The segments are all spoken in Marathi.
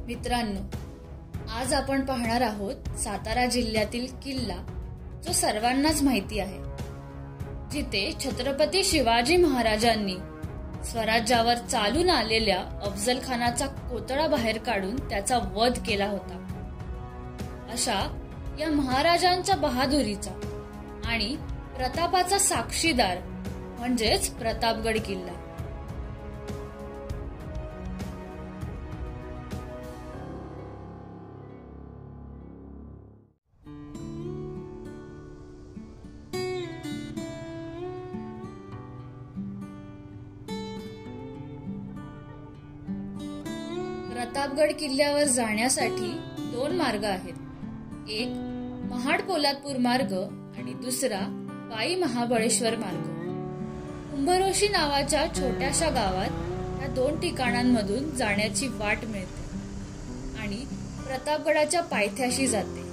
मित्रांनो, आज आपण पाहणार आहोत सातारा जिल्ह्यातील किल्ला जो सर्वांनाच माहिती आहे, जिथे छत्रपती शिवाजी महाराजांनी स्वराज्यावर चालून आलेल्या अफजल खानाचा कोतळा बाहेर काढून त्याचा वध केला होता। अशा या महाराजांच्या बहादुरीचा आणि प्रतापाचा साक्षीदार म्हणजेच प्रतापगड किल्ला। प्रतापगड किल्ल्यावर जाण्यासाठी दोन मार्ग आहेत, एक महाड पोलादपूर मार्ग आणि दुसरा पायी महाबळेश्वर मार्ग। कुंभरोशी नावाच्या छोट्याशा गावात या दोन ठिकाणांमधून जाण्याची वाट मिळते आणि प्रतापगडाच्या पायथ्याशी जाते।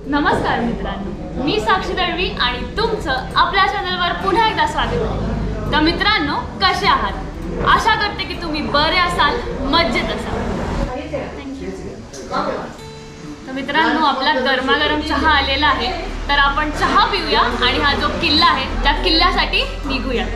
नमस्कार मित्रांनो, मी साक्षी दळवी आणि तुमचं आपल्या चॅनलवर पुन्हा एकदा स्वागत आहे। तर मित्रांनो, कसे आहात? आशा करते की तुम्ही बरे असाल, मजेत असाल। तर मित्रांनो, आपला गरमागरम चहा आलेला आहे, तर आपण चहा पिऊया आणि हा जो किल्ला आहे त्या किल्ल्यासाठी निघूया।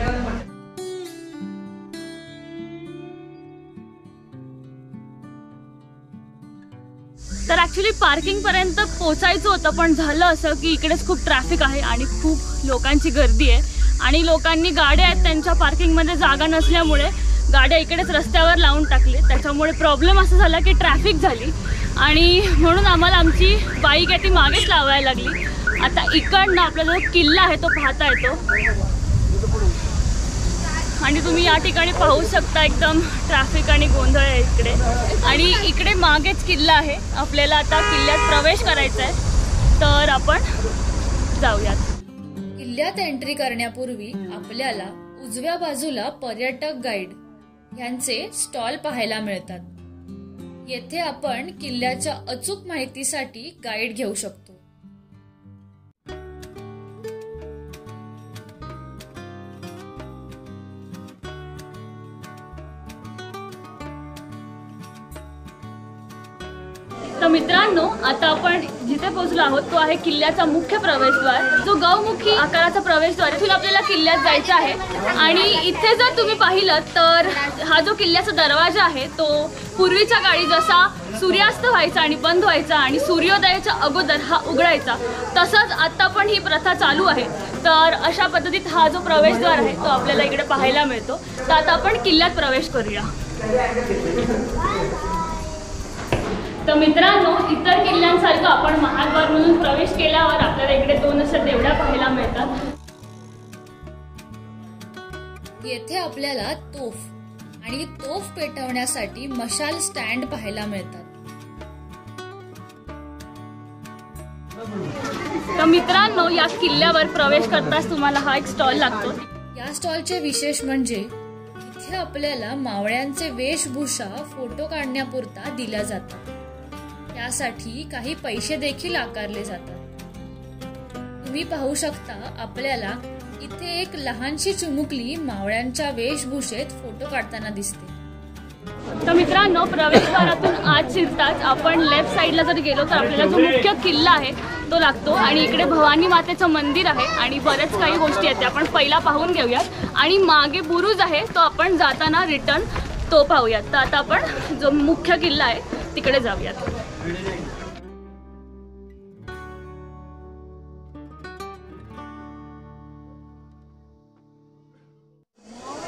तर ऍक्च्युली पार्किंग पर्यंत पोहोचायचं होतं, पण झालं असं की इकडेच खूप ट्रॅफिक आहे आणि खूप लोकांची गर्दी आहे आणि लोकांनी गाड्या आहेत त्यांच्या पार्किंगमध्ये जागा नसल्यामुळे गाड्या इकडेच रस्त्यावर लावून टाकले। त्याच्यामुळे प्रॉब्लेम असं झाला की ट्रॅफिक झाली आणि म्हणून आम्हाला आमची बाईक आहे ती मागेच लावायला लागली। आता इकडनं आपला जो किल्ला आहे तो पाहता येतो आणि तुम्ही या ठिकाणी पाहू शकता एकदम ट्रॅफिक आणि गोंधळ आहे इकडे, आणि इकडे मागेच किल्ला आहे। आपल्याला आता किल्ल्यात प्रवेश करायचा आहे, तर आपण जाऊयात। किल्ल्यात एंट्री करण्यापूर्वी आपल्याला उजव्या बाजूला पर्यटक गाईड यांचे स्टॉल पाहायला मिळतात। येथे आपण किल्ल्याच्या अचूक माहितीसाठी गाईड घेऊ शकतो। तर मित्रांनो, आता आपण जिथे पोहोचलो आहोत तो आहे किल्ल्याचा मुख्य प्रवेशद्वार, जो गौमुखी आकाराचा प्रवेशद्वार। इथून आपल्याला किल्ल्यात जायचं आहे आणि इथे जर तुम्ही पाहिलं तर हा जो किल्ल्याचा दरवाजा आहे तो पूर्वीच्या काळी जसा सूर्यास्त व्हायचा आणि बंद व्हायचा आणि सूर्योदयाच्या अगोदर हा उघडायचा, तसंच आता पण ही प्रथा चालू आहे। तर अशा पद्धतीत हा जो प्रवेशद्वार आहे तो आपल्याला इकडे पाहायला मिळतो। तर आता आपण किल्ल्यात प्रवेश करूया। तर मित्रांनो, इतर किल्ल्यांसारखं आपण महाद्वारमधून प्रवेश केल्यावर आपल्याला इकडे दोन अशा देवड्या पाहायला मिळतात। येथे आपल्याला तोफ आणि तोफ पेटवण्यासाठी मशाल स्टँड पाहायला मिळतात। तर मित्रांनो, या किल्ल्यावर प्रवेश करताच तुम्हाला हा एक स्टॉल लागतो। या स्टॉलचे विशेष म्हणजे इथे आपल्याला मावळ्यांचे वेशभूषा फोटो काढण्यापुरता दिल्या जातात, त्यासाठी काही पैसे देखील आकारले जातात। तुम्ही पाहू शकता, आपल्याला इथे एक लहानशी चिमुकली मावळ्यांच्या वेशभूषेत फोटो काढताना दिसते। तर मित्रांनो, प्रवेशद्वारातून आत शिरताच आपण लेफ्ट साईडला जर गेलो तर आपल्याला जो मुख्य किल्ला आहे तो लागतो आणि इकडे भवानी मातेचं मंदिर आहे आणि बरेच काही गोष्टी आहेत, आपण पहिला पाहून घेऊयात। आणि मागे बुरुज आहे, तो आपण जाताना रिटर्न तो पाहूयात। तर आता आपण जो मुख्य किल्ला आहे तिकडे जाऊयात।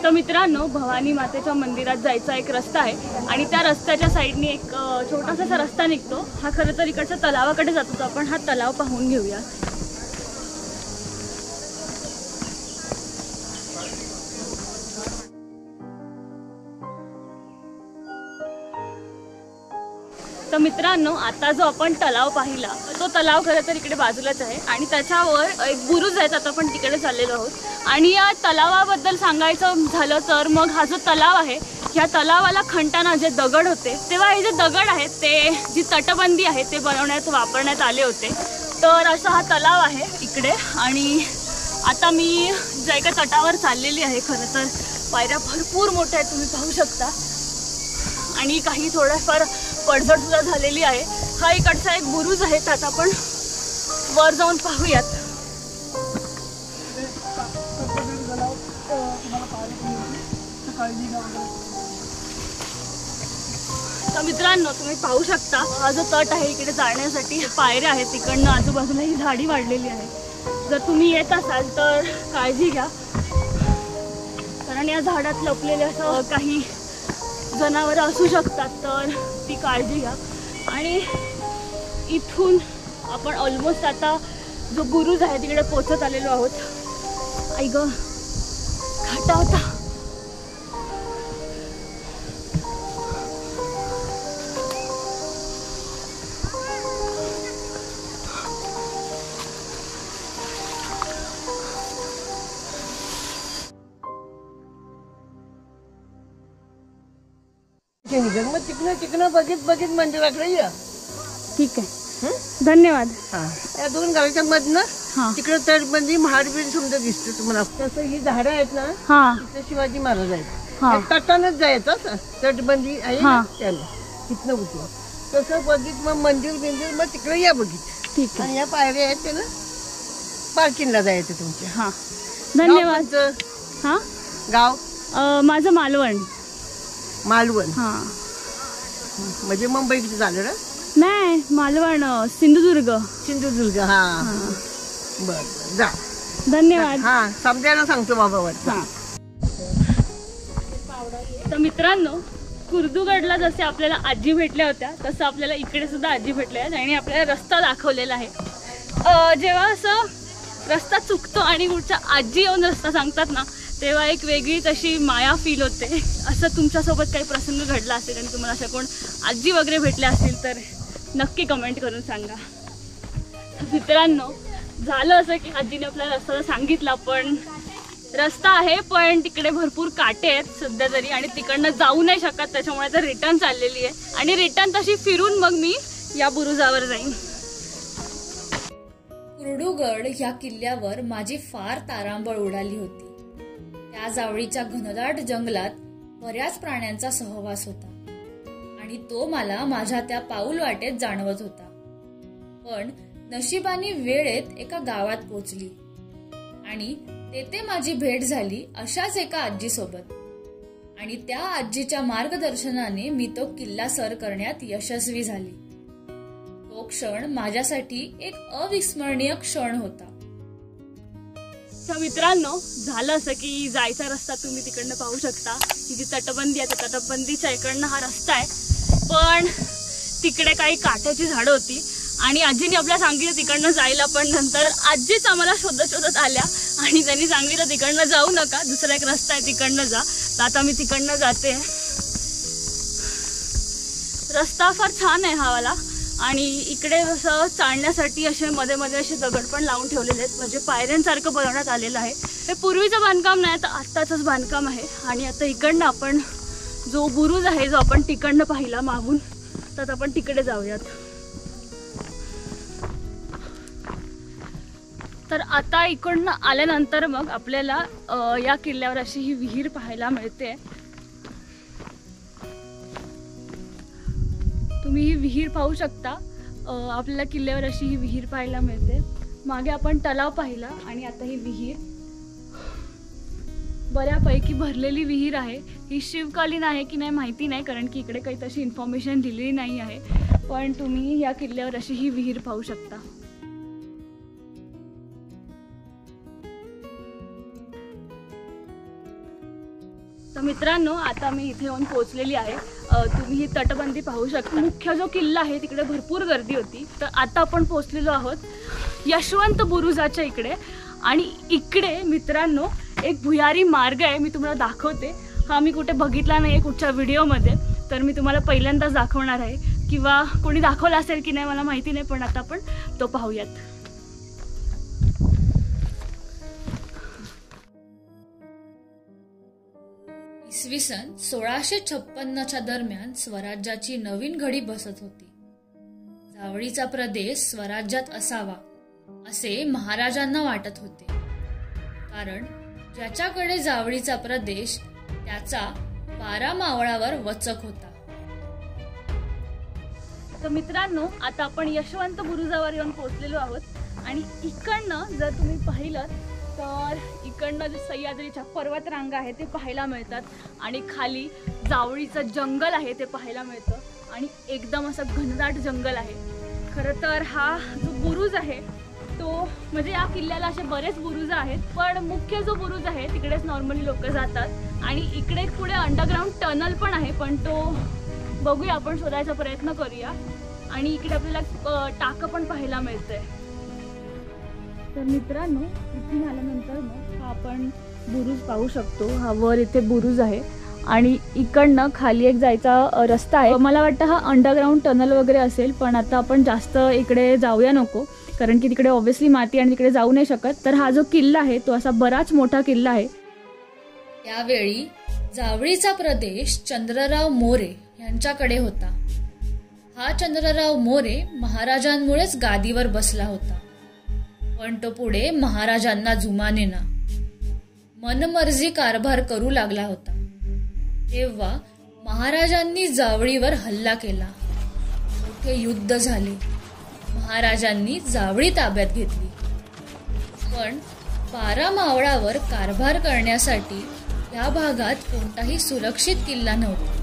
तर मित्रांनो, भवानी मातेच्या मंदिरात जायचा एक रस्ता आहे आणि त्या रस्त्याच्या साईडने एक छोटासा रस्ता निघतो। हा खरं तर इकडच्या तलावाकडे जातो, तर आपण हा तलाव पाहून घेऊया। तर मित्रांनो, आता जो आपण तलाव पाहिला तो तलाव खरं तर इकडे बाजूलाच आहे आणि त्याच्यावर एक बुरुज आहे, आता आपण तिकडे चाललेलो आहोत। आणि या तलावाबद्दल सांगायचं झालं तर मग हा जो तलाव आहे, ह्या तलावाला खणताना जे दगड होते तेव्हा हे जे दगड आहेत ते जी तटबंदी आहे ते बनवण्यात वापरण्यात आले होते। तर असा हा तलाव आहे इकडे। आणि आता मी ज्या एका तटावर चाललेली आहे, खरं तर पायऱ्या भरपूर मोठ्या आहेत, तुम्ही पाहू शकता. आणि काही थोड्याफार पडझड सुद्धा झालेली आहे. हा इकडचा एक बुरुज आहे, त्यात आपण वर जाऊन पाहूयात. तर मित्रांनो, तुम्ही पाहू शकता हा जो तट आहे इकडे जाण्यासाठी पायऱ्या आहेत. तिकडनं आजूबाजूला ही झाडी वाढलेली आहे. जर तुम्ही येत असाल तर काळजी घ्या, कारण या झाडात लपलेले असं काही जनावरं असू शकतात, तर ती काळजी घ्या. आणि इथून आपण ऑलमोस्ट आता जो बुरुज आहे तिकडे पोचत आलेलो आहोत. आई ग, घाटा होता. मग तिकडनं बघित मंदिराकडे या. ठीक आहे, धन्यवाद. या 2 गावाच्या मधनं तिकडे तटबंदी महाडबीड समजा दिसते तुम्हाला. तसं ही झाडं आहेत ना, तिथे शिवाजी महाराज आहेत. तटानच जायचं, तटबंदी आहे त्याला तिथनं उतरून तसं बघित मग मंदिर मग तिकडे या बघित. ठीक आहे. आणि या पायऱ्या आहेत त्याला पार्किंगला जायचं तुमच्या. हां, धन्यवाद. हां, गाव माझं मालवण. मालवण. हां, म्हणजे मुंबईचं झालं ना? नाही, मालवण सिंधुदुर्ग. सिंधुदुर्ग. हा, बर, जा. धन्यवाद. हा, समजायला सांगतो बाबा. तर मित्रांनो, कुर्दुगडला जसे आपल्याला आजी भेटल्या होत्या तसं आपल्याला इकडे सुद्धा आजी भेटल्या आहेत आणि आपल्याला रस्ता दाखवलेला आहे. जेव्हा असं रस्ता चुकतो आणि कुठच्या आजी येऊन रस्ता सांगतात ना, तेव्हा एक वेगळीच अशी माया फील होते. असं तुमच्यासोबत काही प्रसंग घडला असेल आणि तुम्हाला अशा कोण आजी वगैरे भेटल्या असतील तर नक्की कमेंट करून सांगा. मित्रांनो, झालं असं की आजीने आपल्याला रस्ता सांगितला, पण रस्ता आहे पण तिकडे भरपूर काटे आहेत सध्या तरी, आणि तिकडनं जाऊ नाही शकत. त्याच्यामुळे तर रिटर्न चाललेली आहे आणि रिटर्न तशी फिरून मग मी या बुरुजावर जाईन. कुर्डुगड ह्या किल्ल्यावर माझी फार तारांबळ उडाली होती. त्या जावळीच्या घनदाट जंगलात बऱ्याच प्राण्यांचा सहवास होता आणि तो मला माझ्या त्या पाऊल वाटेत जाणवत होता. पण नशिबाने वेळेत एका गावात पोचली आणि तेथे माझी भेट झाली अशाच एका आजी सोबत. आणि त्या आजीच्या मार्गदर्शनाने मी तो किल्ला सर करण्यात यशस्वी झाली. तो क्षण माझ्यासाठी एक अविस्मरणीय क्षण होता. तर मित्रांनो, झालं असं की जायचा रस्ता तुम्ही तिकडनं पाहू शकता. ही जी तटबंदी आहे त्या तटबंदीच्या इकडनं हा रस्ता आहे, पण तिकडे काही काट्याची झाडं होती आणि आजीने आपल्याला सांगितलं तिकडनं जायला. पण नंतर आजीच आम्हाला शोधत आल्या आणि त्यांनी सांगितलं तिकडनं जाऊ नका, दुसरा एक रस्ता आहे तिकडनं जा. तर आता मी तिकडनं जाते. रस्ता फार छान आहे हा वाला, आणि इकडे असं चालण्यासाठी असे मध्ये मध्ये असे दगड पण लावून ठेवलेले आहेत, म्हणजे पायऱ्यांसारखं बनवण्यात आलेलं आहे. हे पूर्वीचं बांधकाम नाही, तर आत्ताचंच बांधकाम आहे. आणि आता इकडनं आपण जो बुरुज आहे जो आपण तिकडनं पाहिला मागून, तर आपण तिकडे जाऊयात. तर आता इकडनं आल्यानंतर मग आपल्याला या किल्ल्यावर अशी ही विहीर पाहायला मिळते. तुम्ही ही विहीर पाहू शकता. आपल्याला किल्ल्यावर अशी ही विहीर पाहायला मिळते. मागे आपण तलाव पाहिला आणि आता ही विहीर बऱ्यापैकी भरलेली विहीर आहे. ही शिवकालीन आहे की नाही माहिती नाही, कारण की इकडे काही तशी इन्फॉर्मेशन दिलेली नाही आहे. पण तुम्ही या किल्ल्यावर अशी ही विहीर पाहू शकता. तर मित्रांनो, आता मी इथे येऊन पोहोचलेली आहे. तुम्ही ही तटबंदी पाहू शकता. मुख्य जो किल्ला आहे तिकडे भरपूर गर्दी होती. तर आता आपण पोहोचलेलो आहोत यशवंत बुरुजाच्या इकडे. आणि इकडे मित्रांनो एक भुयारी मार्ग आहे, मी तुम्हाला दाखवते. हा मी कुठे बघितला नाही कुठच्या व्हिडिओमध्ये, तर मी तुम्हाला पहिल्यांदाच दाखवणार आहे, किंवा कोणी दाखवला असेल की नाही मला माहिती नाही, पण आता आपण तो पाहूयात. इसवी सन 1656च्या दरम्यान स्वराज्याची नवीन घडी बसत होती. जावळीचा प्रदेश स्वराज्यात असावा असे महाराजांना वाटत होते, कारण ज्याच्याकडे जावळीचा प्रदेश त्याचा 12 मावळावर वचक होता. तर मित्रांनो, आता आपण यशवंत बुरुजावर येऊन पोहोचलेलो आहोत आणि इकडनं जर तुम्ही पाहिलं तर इकडनं जे सह्याद्रीच्या पर्वतरांगा आहे ते पाहायला मिळतात आणि खाली जावळीचं जंगल आहे ते पाहायला मिळतं आणि एकदम असं घनदाट जंगल आहे. खरं तर हा जो बुरुज आहे तो म्हणजे या किल्ल्याला असे बरेच बुरुज आहेत, पण मुख्य जो बुरुज आहे तिकडेच नॉर्मली लोक जातात आणि इकडे पुढे अंडरग्राऊंड टनल पण आहे, पण तो बघूया, आपण शोधायचा प्रयत्न करूया. आणि इकडे आपल्याला टाकं पण पाहायला मिळतंय. तर मित्रांनो, इथून आल्यानंतर मग हा आपण बुरुज पाहू शकतो. हा वर इथे बुरुज आहे आणि इकडनं खाली एक जायचा रस्ता आहे. मला वाटतं हा अंडरग्राऊंड टनल वगैरे असेल, पण आता आपण जास्त इकडे जाऊया नको, कारण की तिकडे ऑब्व्हियसली माती आणि तिकडे जाऊ नाही शकत. तर हा जो किल्ला आहे तो असा बराच मोठा किल्ला आहे. त्यावेळी जावळीचा प्रदेश चंद्रराव मोरे यांच्याकडे होता. हा चंद्रराव मोरे महाराजांमुळेच गादीवर बसला होता, पण तो पुढे महाराजांना जुमानेना मनमर्जी कारभार करू लागला होता. तेव्हा महाराजांनी जावळीवर हल्ला केला. मोठे युद्ध झाले. महाराजांनी जावळी ताब्यात घेतली, पण 12 मावळावर कारभार करण्यासाठी या भागात कोणताही सुरक्षित किल्ला नव्हता.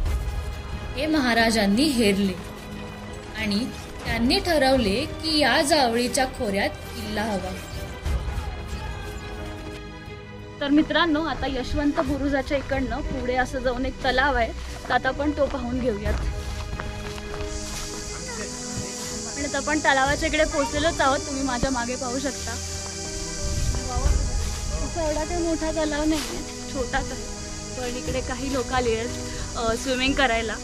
हे महाराजांनी हेरले आणि त्यांनी ठरवले की या जावळीच्या खोऱ्यात किल्ला हवा. तर मित्रांनो, आता यशवंत बुरुजाच्या इकडनं पुढे असं जाऊन एक तलाव आहे, तर आता आपण तो पाहून घेऊयात. आणि आता आपण तलावाच्या इकडे पोहोचलेलोच आहोत. तुम्ही माझ्या मागे पाहू शकता. असा एवढा काही मोठा तलाव नाही आहे, छोटाच आहे, पण इकडे काही लोक आले आहेत स्विमिंग करायला.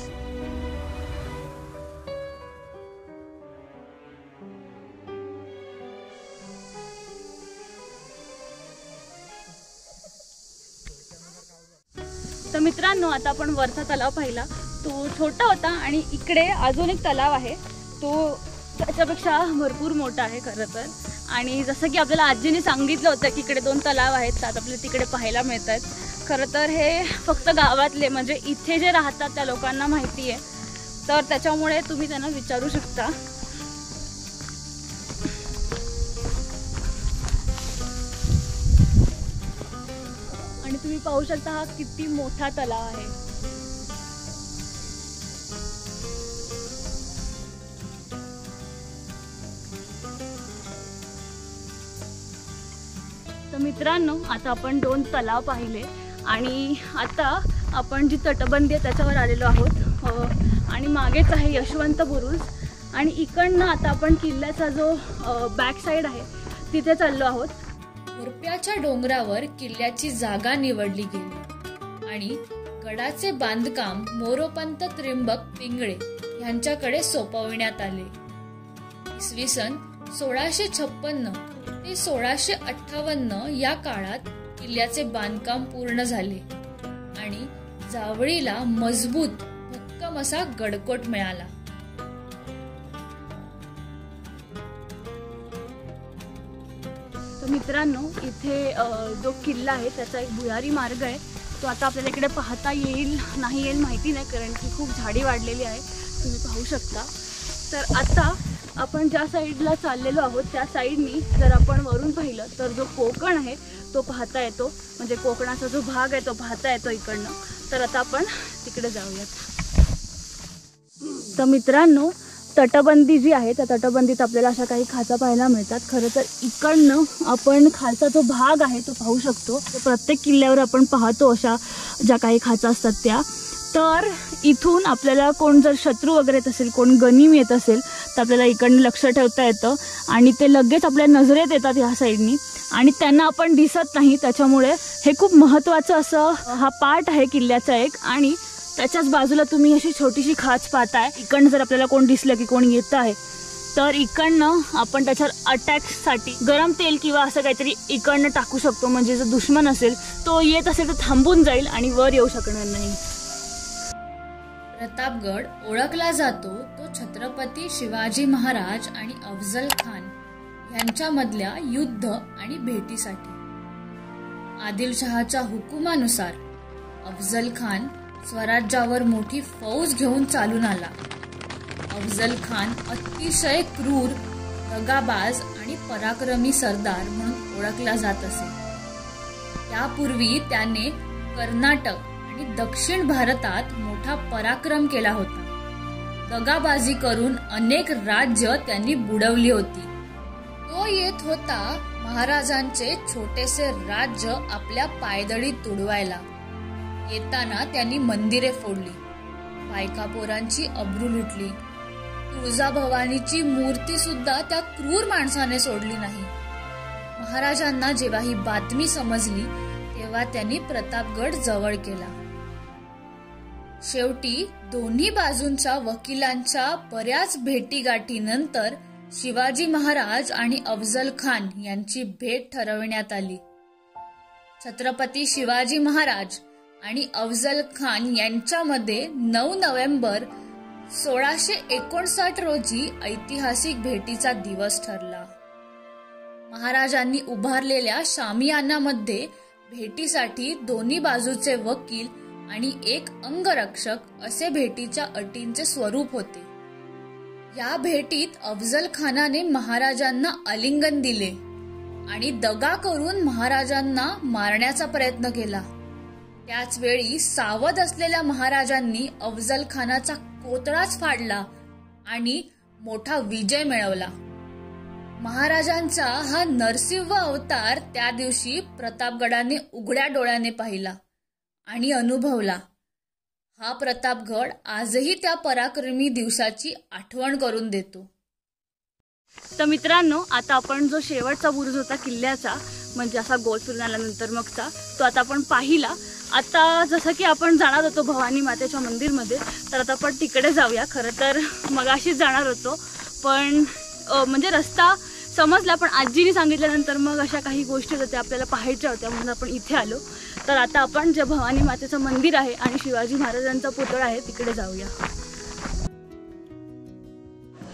तर मित्रांनो, आता आपण वरचा तलाव पाहिला. तो छोटा होता आणि इकडे अजून एक तलाव आहे, तो त्याच्यापेक्षा भरपूर मोठा आहे खरं तर. आणि जसं की आपल्याला आजीने सांगितलं होतं की इकडे 2 तलाव आहेत, तर आपल्याला तिकडे पाहायला मिळत आहेत. खरं तर हे फक्त गावातले म्हणजे इथे जे राहतात त्या लोकांना माहिती आहे, तर त्याच्यामुळे तुम्ही त्यांना विचारू शकता. आणि तुम्ही पाहू शकता हा किती मोठा तलाव आहे. तर मित्रांनो, आता आपण 2 तलाव पाहिले आणि आता आपण जी तटबंदी आहे त्याच्यावर आलेलो आहोत आणि मागेच आहे यशवंत बुरुज. आणि इकडनं आता आपण किल्ल्याचा जो बॅक साईड आहे तिथे चाललो आहोत. मोरप्याच्या डोंगरावर किल्ल्याची जागा निवडली गेली आणि गडाचे बांधकाम मोरोपंत त्र्यंबक पिंगळे यांच्याकडे सोपविण्यात आले. इसवी सन 1656 ते 1658 या काळात किल्ल्याचे बांधकाम पूर्ण झाले आणि जावळीला मजबूत भक्कम असा गडकोट मिळाला. तर मित्रांनो, इथे जो किल्ला आहे त्याचा एक भुयारी मार्ग आहे, तो आता आपल्याला इकडे पाहता येईल नाही येईल माहिती नाही, कारण की खूप झाडी वाढलेली आहे, तुम्ही पाहू शकता. तर आता आपण ज्या साईडला चाललेलो आहोत त्या साईडनी जर आपण वरून पाहिलं तर जो कोकण आहे तो पाहता येतो, म्हणजे कोकणाचा जो भाग आहे तो पाहता येतो इकडनं. तर आता आपण तिकडे जाऊयात. तर मित्रांनो, तटबंदी जी आहे त्या तटबंदीत आपल्याला अशा काही खाचा पाहायला मिळतात. खरं तर इकडनं आपण खालचा जो भाग आहे तो पाहू शकतो. प्रत्येक किल्ल्यावर आपण पाहतो अशा ज्या काही खाचा असतात त्या. तर इथून आपल्याला कोण जर शत्रू वगैरे येत असेल, कोण गनिम येत असेल, तर आपल्याला इकडनं लक्ष ठेवता येतं आणि ते लगेच आपल्या नजरेत येतात ह्या साईडनी आणि त्यांना आपण दिसत नाही. त्याच्यामुळे हे खूप महत्त्वाचं असं हा पार्ट आहे किल्ल्याचा एक. आणि त्याच्याच बाजूला तुम्ही अशी छोटीशी खाच पाहताय. इकडनं जर आपल्याला कोण दिसलं की कोण येत आहे तर इकडनं आपण त्याच्यावर अटॅकसाठी गरम तेल किंवा असं काहीतरी इकडनं टाकू शकतो, म्हणजे जर दुश्मन असेल तो येत असेल तर थांबून जाईल आणि वर येऊ शकणार नाही. प्रतापगड ओळखला जातो तो छत्रपती शिवाजी महाराज आणि अफजल खान यांच्यामधल्या युद्ध आणि भेटीसाठी. आदिलशहाच्या हुकुमानुसार अफजल खान स्वराज्यावर मोठी फौज घेऊन चालून आला. अफजल खान अतिशय क्रूर, दगाबाज आणि पराक्रमी सरदार म्हणून ओळखला जात असे. त्यापूर्वी त्याने कर्नाटक आणि दक्षिण भारतात मोठा पराक्रम केला होता. दगाबाजी करून अनेक राज्य त्यांनी बुडवली होती. तो येत होता महाराजांचे छोटेसे राज्य आपल्या पायदळी तुडवायला. येताना त्यांनी मंदिरे फोडली, बायकापोरांची अब्रू लुटली. तुळजाभवानीची मूर्ती सुद्धा त्या क्रूर माणसाने सोडली नाही. महाराजांना जेव्हा ही बातमी समजली तेव्हा त्यांनी प्रतापगड जवळ केला. शेवटी दोन्ही बाजूंच्या वकिलांच्या बऱ्याच भेटीगाठीनंतर शिवाजी महाराज आणि अफजल खान यांची भेट ठरवण्यात आली. छत्रपती शिवाजी महाराज आणि अफजल खान यांच्यामध्ये 9 नोव्हेंबर 1659 रोजी ऐतिहासिक भेटीचा दिवस ठरला. महाराजांनी उभारलेल्या शामियानामध्ये भेटीसाठी दोन्ही बाजूचे वकील आणि एक अंगरक्षक असे भेटीच्या अटींचे स्वरूप होते. या भेटीत अफजल खानाने महाराजांना आलिंगन दिले आणि दगा करून महाराजांना मारण्याचा प्रयत्न केला. त्याच वेळी सावध असलेल्या महाराजांनी अफजल खानाचा कोतळाच फाडला आणि मोठा विजय मिळवला. महाराजांचा हा नरसिंह अवतार त्या दिवशी प्रतापगडाने उघड्या डोळ्याने पाहिला आणि अनुभवला. हा प्रतापगड आजही त्या पराक्रमी दिवसाची आठवण करून देतो. तर मित्रांनो, आता आपण जो शेवटचा बुरुज होता किल्ल्याचा, म्हणजे असा गोल फिरून आल्यानंतर मगचा, तो आता आपण पाहिला. आता जसं की आपण जाणार होतो भवानी मातेच्या मंदिरमध्ये, तर आता आपण तिकडे जाऊया. खरं तर मगाशीच जाणार होतो, पण म्हणजे रस्ता समजला, पण आजीने सांगितल्यानंतर मग अशा काही गोष्टी होत्या त्या आपल्याला पाहायच्या होत्या, म्हणून आपण इथे आलो. तर आता आपण जे भवानी मातेचं मंदिर आहे आणि शिवाजी महाराजांचा पुतळा आहे तिकडे जाऊया.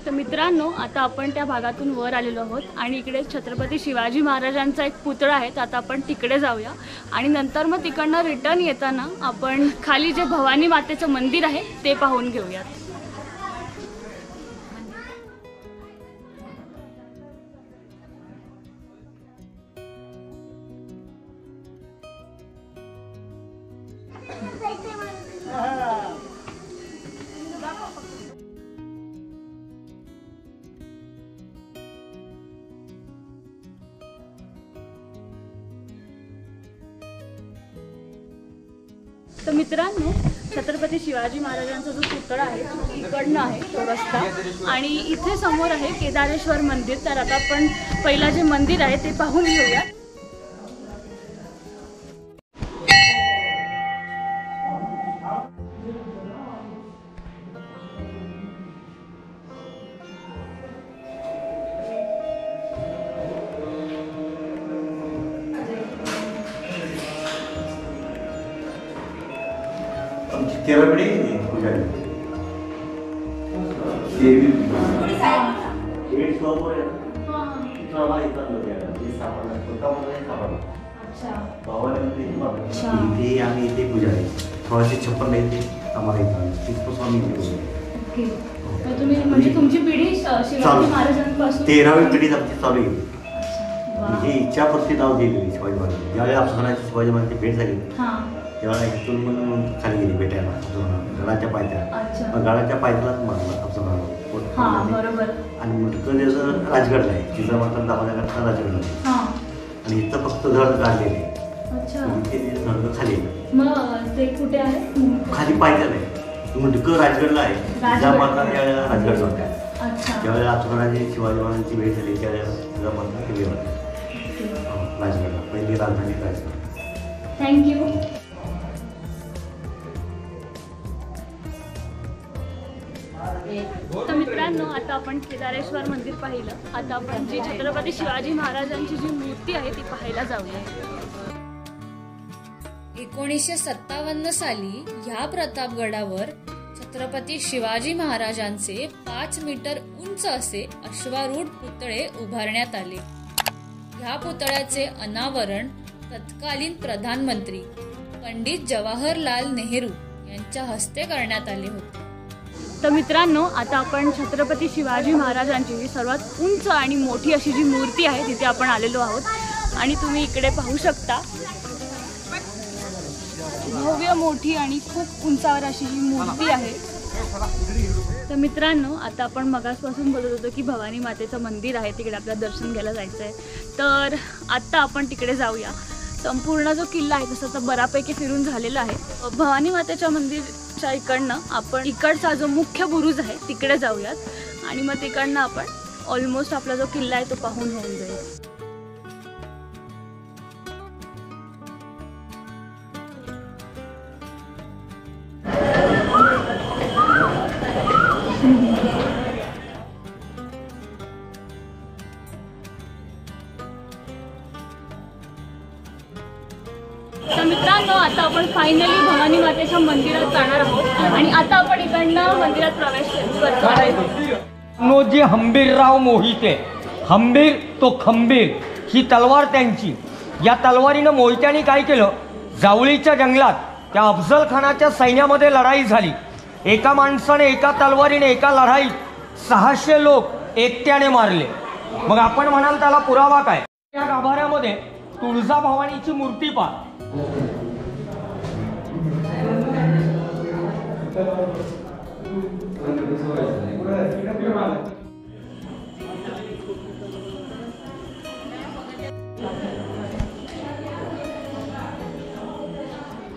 तर मित्रांनो, आता आपण त्या भागातून वर आलेलो आहोत आणि इकडे छत्रपती शिवाजी महाराजांचा एक पुतळा आहे. तर आता आपण तिकडे जाऊया आणि नंतर मग तिकडनं रिटर्न येताना आपण खाली जे भवानी मातेचं मंदिर आहे ते पाहून घेऊयात. तर मित्रांनो, छत्रपती शिवाजी महाराजांचा जो पुतळा आहे तो इकडनं आहे तो रस्ता, आणि इथे समोर आहे केदारेश्वर मंदिर. तर आता आपण पहिला जे मंदिर आहे ते पाहून घेऊया. तेरा पिढी पुजारी देवी एक समोर आहे इथला इथला हे सापडला स्वतःमध्ये सापडला. इथे आम्ही इथे पुजारी 1656 येते आम्हाला इथं तिथपासून आम्ही इथे तुम्ही म्हणजे तुमची पिढी शिवाजी महाराजांपासून 13वी पिढी आमची चालू आहे. म्हणजे इच्छापूर्ती नाव दिलेली शिवाजी महाराज. ज्यावेळी आपणाची शिवाजी महाराजांची भेट झाली तेव्हा इथून मग खाली गेली भेटायला गडाच्या पायथ्याला. मग गडाच्या पायथ्यालाच मारला बरोबर. आणि मुटकं त्याचं राजगडला आहे, तिचा मात्र दाखवण्याकरता राजगडला आहे. आणि इथं फक्त धड काढलेले इथे धड खाली मग ते कुठे आहे? खाली पायथ्याला आहे. मुटकं राजगडला आहे, तिचा मात्र त्यावेळेला राजगडला होता. ज्यावेळेला आपणाची शिवाजी महाराजांची भेट झाली त्यावेळेला तिचा मात्र ते वेळ होता राजगडला, पहिली राजधानी राजगड. थँक्यू. तर मित्रांनो, आता आपण केदारेश्वर मंदिर पाहिलं. आता आपण जी छत्रपती शिवाजी महाराजांची जी मूर्ती आहे ती पाहायला जाऊया. 1957 साली ह्या प्रतापगडावर छत्रपती शिवाजी महाराजांचे 5 मीटर उंच असे अश्वारूढ पुतळे उभारण्यात आले. ह्या पुतळ्याचे अनावरण तत्कालीन प्रधानमंत्री पंडित जवाहरलाल नेहरू यांच्या हस्ते करण्यात आले होते. तर मित्रांनो, आता आपण छत्रपती शिवाजी महाराजांची सर्वात उंच आणि मोठी अशी जी मूर्ती आहे तिथे आपण आलेलो आहोत आणि तुम्ही इकडे पाहू शकता भव्य मोठी आणि खूप उंचावर अशी ही मूर्ती आहे. तर मित्रांनो, आता आपण मगासपासून बोलत होतो की भवानी मातेचं मंदिर आहे, तिकडे आपल्याला दर्शन घ्यायला जायचं आहे. तर आत्ता आपण तिकडे जाऊया. संपूर्ण जो किल्ला आहे तसं तर बऱ्यापैकी फिरून झालेला आहे. भवानी मातेच्या मंदिरच्या इकडनं आपण इकडचा जो मुख्य बुरुज आहे तिकडे जाऊयात आणि मग तिकडनं आपण ऑलमोस्ट आपला जो किल्ला आहे तो पाहून होऊन जाईल. तर मित्रांनो, आता आपण फायनली भवानी मातेच्या मंदिरात जाणार आहोत आणि आता आपण इकडनं मंदिरात प्रवेश करतो. जे हंबीरराव मोहिते, हंबीर तो खंबीर ही तलवार त्यांची. या तलवारीनं मोहित्यांनी काय केलं, जावळीच्या जंगलात त्या अफजल खानाच्या सैन्यामध्ये लढाई झाली. एका माणसाने एका तलवारीने एका लढाईत 600 लोक एकट्याने मारले. मग आपण म्हणाल त्याला पुरावा काय? या गाभाऱ्यामध्ये तुळजाभवानीची मूर्ती पहा.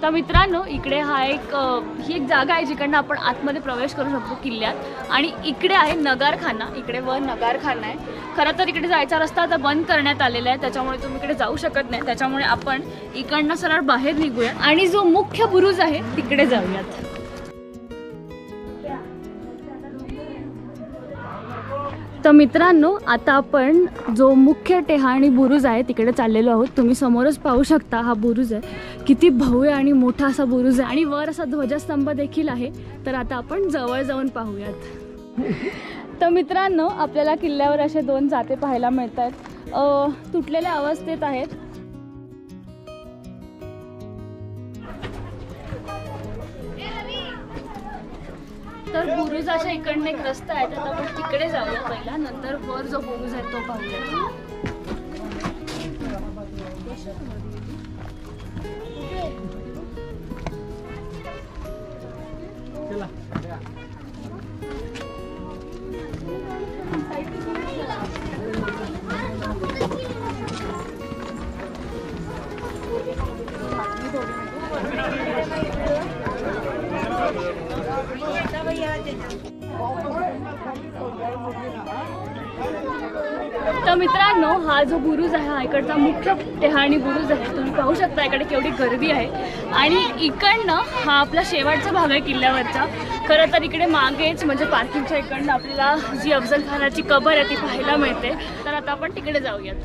तर मित्रांनो, इकडे ही एक जागा आहे जिकडनं आपण आतमध्ये प्रवेश करू शकतो किल्ल्यात आणि इकडे आहे नगारखाना. इकडे वर नगारखाना आहे. खरं तर इकडे जायचा रस्ता आता बंद करण्यात आलेला आहे, त्याच्यामुळे तुम्ही इकडे जाऊ शकत नाही. त्याच्यामुळे आपण इकडनं सरळ बाहेर निघूया आणि जो मुख्य बुरुज आहे तिकडे जाऊयात. तर मित्रांनो, आता आपण जो मुख्य टेहाणी बुरुज आहे तिकडे चाललेलो आहोत. तुम्ही समोरच पाहू शकता हा बुरुज आहे. किती भव्य आणि मोठा असा बुरुज आहे आणि वर असा ध्वजस्तंभ देखील आहे. तर आता आपण जवळ जाऊन पाहूयात. तर मित्रांनो, आपल्याला किल्ल्यावर असे 2 जाते पाहायला मिळत आहेत, तुटलेल्या अवस्थेत आहेत. तर बुरुजाच्या इकडनं एक रस्ता आहे, तर आपण तिकडे जाऊया पहिला, नंतर वर जो बुरुज आहे तो पाहूया. तर मित्रांनो, हा जो बुरुज आहे हा इकडचा मुख्य टेहाणी बुरुज आहे. तुम्ही पाहू शकता इकडे केवढी गर्दी आहे आणि इकडनं हा आपला शेवटचा भाग आहे किल्ल्यावरचा. खरं तर इकडे मागेच म्हणजे पार्किंगच्या इकडनं आपल्याला जी अफजल खानाची कबर आहे ती पाहायला मिळते. तर आता आपण तिकडे जाऊयात.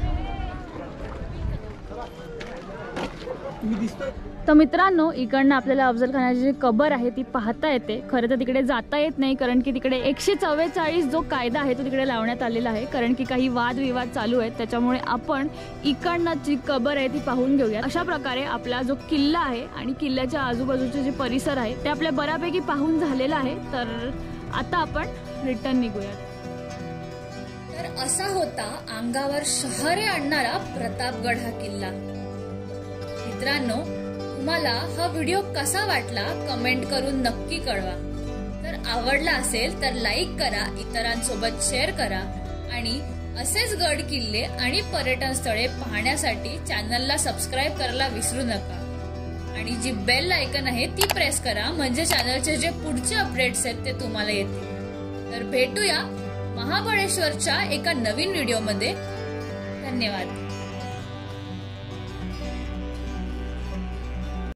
तर मित्रांनो, इकडनं आपल्याला अफजल खानाची जी कबर आहे ती पाहता येते. खरं तर तिकडे जाता येत नाही, कारण की तिकडे 144 जो कायदा आहे तो तिकडे लावण्यात आलेला आहे, कारण की काही वादविवाद चालू आहेत. त्याच्यामुळे आपण इकडनं जी कबर आहे ती पाहून घेऊया. अशा प्रकारे आपला जो किल्ला आहे आणि किल्ल्याच्या आजूबाजूचे जे परिसर आहे ते आपल्या बऱ्यापैकी पाहून झालेला आहे. तर आता आपण रिटर्न निघूया. तर असा होता अंगावर शहरे आणणारा प्रतापगड हा किल्ला. मित्रांनो, तुम्हाला हा व्हिडिओ कसा वाटला कमेंट करून नक्की कळवा. जर आवडला असेल तर लाईक करा, इतरांसोबत शेअर करा आणि असेच गड किल्ले आणि पर्यटन स्थळे पाहण्यासाठी चॅनलला सबस्क्राईब करायला विसरू नका. आणि जी बेल आयकन आहे ती प्रेस करा, म्हणजे चॅनलचे जे पुढचे अपडेट्स आहेत ते तुम्हाला येतील. तर भेटूया महाबळेश्वरच्या एका नवीन व्हिडिओमध्ये. धन्यवाद.